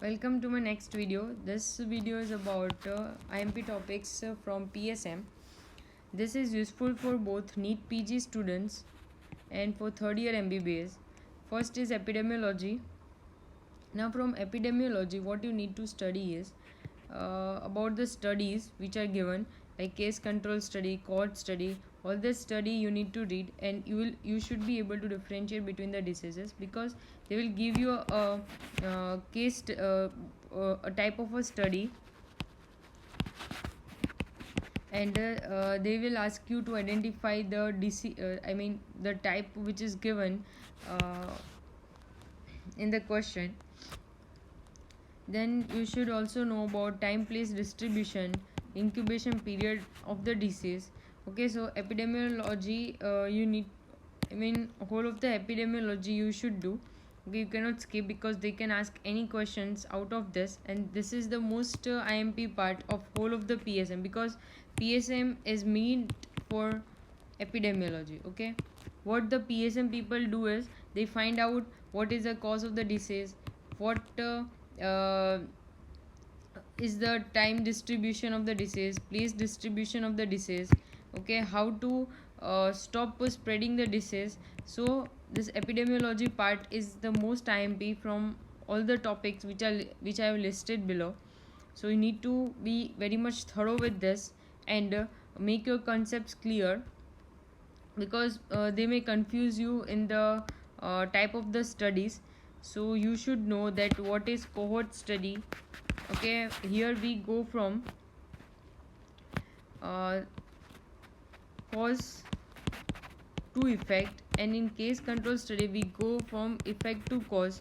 Welcome to my next video. This video is about IMP topics from PSM. This is useful for both NEET PG students and for third year MBBS. First is epidemiology. Now, from epidemiology, what you need to study is about the studies which are given, like case control study, cohort study. All this study you need to read, and you should be able to differentiate between the diseases, because they will give you a type of a study, and they will ask you to identify the disease. The type which is given uh, in the question. Then you should also know about time place distribution, incubation period of the disease. Okay, so epidemiology, you need, whole of the epidemiology you should do. Okay, you cannot skip, because they can ask any questions out of this, and this is the most IMP part of whole of the PSM, because PSM is meant for epidemiology. Okay, what the PSM people do is they find out what is the cause of the disease, what is the time distribution of the disease, place distribution of the disease. Okay, how to stop spreading the disease. So this epidemiology part is the most IMP from all the topics which I have listed below. So you need to be very much thorough with this, and make your concepts clear, because they may confuse you in the type of the studies. So you should know that what is cohort study. Okay, here we go from uh, cause to effect, and in case control study we go from effect to cause.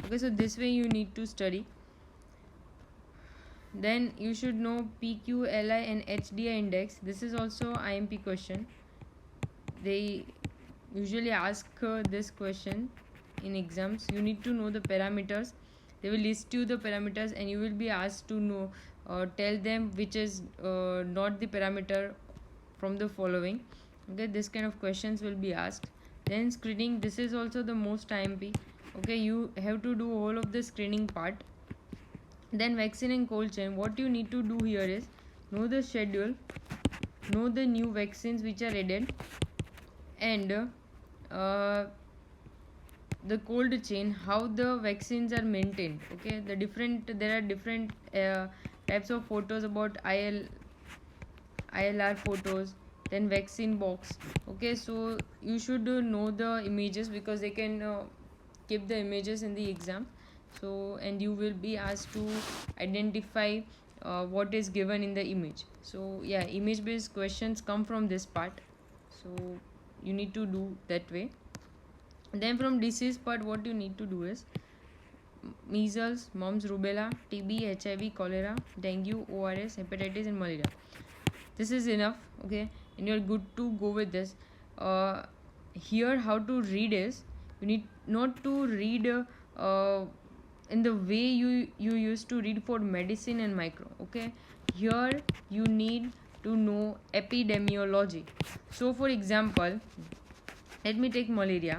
Okay, so this way you need to study. Then you should know PQLI and HDI index. This is also IMP question. They usually ask this question in exams. You need to know the parameters. They will list you the parameters, and you will be asked to know, tell them which is not the parameter from the following. Okay, this kind of questions will be asked. Then screening, this is also the most IMP. Okay, you have to do all of the screening part. Then vaccine and cold chain, what you need to do here is know the schedule, know the new vaccines which are added, and the cold chain, how the vaccines are maintained. Okay, there are different types of photos about ILR photos, then vaccine box. Okay, so you should know the images, because they can keep the images in the exam. So, and you will be asked to identify what is given in the image. So yeah, image based questions come from this part, so you need to do that way. Then from disease part, what you need to do is measles, mumps, rubella, TB, HIV, cholera, dengue, ORS, hepatitis, and malaria. This is enough. Okay, and you're good to go with this. Here, how to read is, you need not to read in the way you used to read for medicine and micro. Okay, here you need to know epidemiology. So, for example, let me take malaria.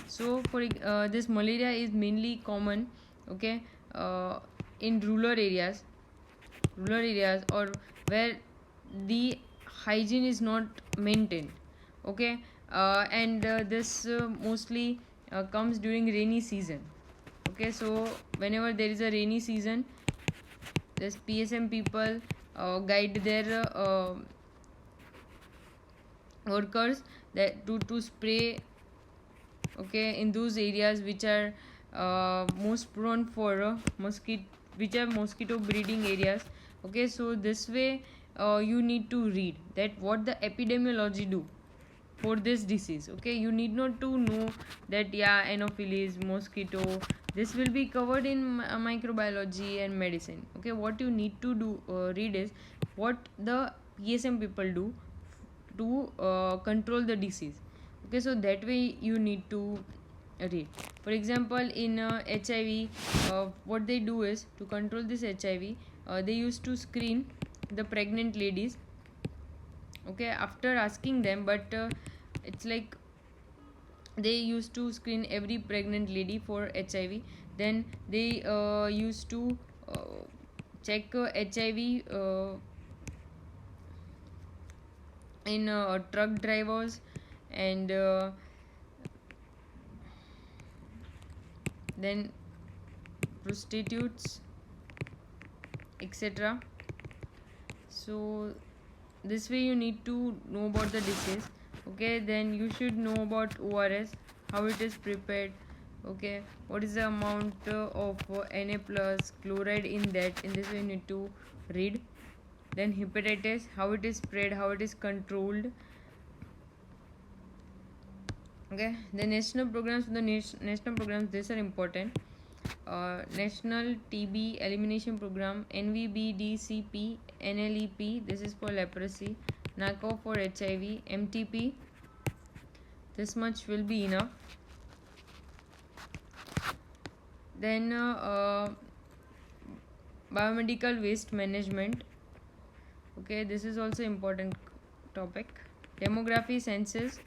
So for this malaria is mainly common, okay, in rural areas, or where the hygiene is not maintained. Okay, and this mostly comes during rainy season. Okay, so whenever there is a rainy season, this PSM people guide their workers that to spray, okay, in those areas which are most prone for mosquito, which are mosquito breeding areas. Okay, so this way you need to read that what the epidemiology do for this disease. Okay, you need not to know that yeah, anopheles, mosquito, this will be covered in microbiology and medicine. Okay, what you need to do, read is what the PSM people do to control the disease. Okay, so that way you need to read. For example, in HIV, what they do is to control this HIV, they used to screen the pregnant ladies. Okay, after asking them, but it's like they used to screen every pregnant lady for HIV. Then they used to check HIV in truck drivers and then prostitutes, etc. So this way you need to know about the disease. Okay, then you should know about ORS, how it is prepared. Okay, what is the amount of Na plus chloride in that. In this way you need to read. Then hepatitis, how it is spread, how it is controlled. Okay, the national programs, national programs, these are important. National TB Elimination Program, NVBDCP, NLEP, this is for leprosy, NACO for HIV, MTP, this much will be enough. Then biomedical waste management, okay, this is also important topic. Demography, census,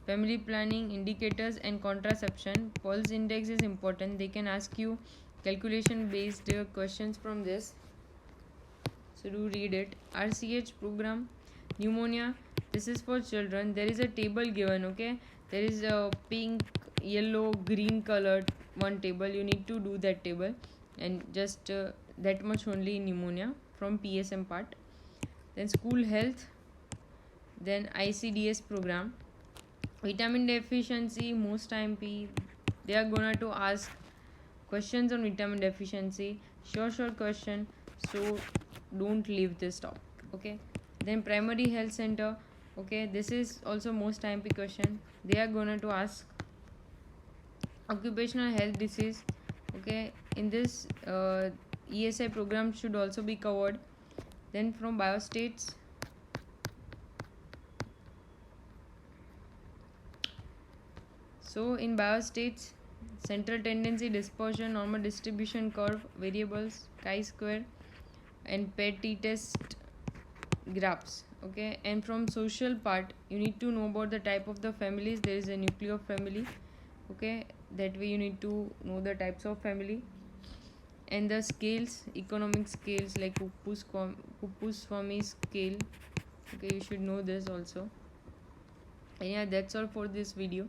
family planning, indicators and contraception. Pulse index is important, they can ask you calculation based questions from this, so do read it. RCH program, pneumonia, this is for children. There is a table given, okay, there is a pink, yellow, green colored one table, you need to do that table and just that much only in pneumonia from PSM part. Then school health, then ICDS program, vitamin deficiency, most IMP, they are gonna to ask questions on vitamin deficiency, sure question, so don't leave this topic. Okay, then primary health center, okay, this is also most IMP question, they are gonna to ask occupational health disease. Okay, in this ESI program should also be covered. Then from biostates, so in biostates, central tendency, dispersion, normal distribution curve, variables, chi-square and PET test graphs. Okay, and from social part you need to know about the type of the families, there is a nuclear family. Okay, that way you need to know the types of family and the scales, economic scales like Kupuswamy scale. Okay, you should know this also. And yeah, that's all for this video.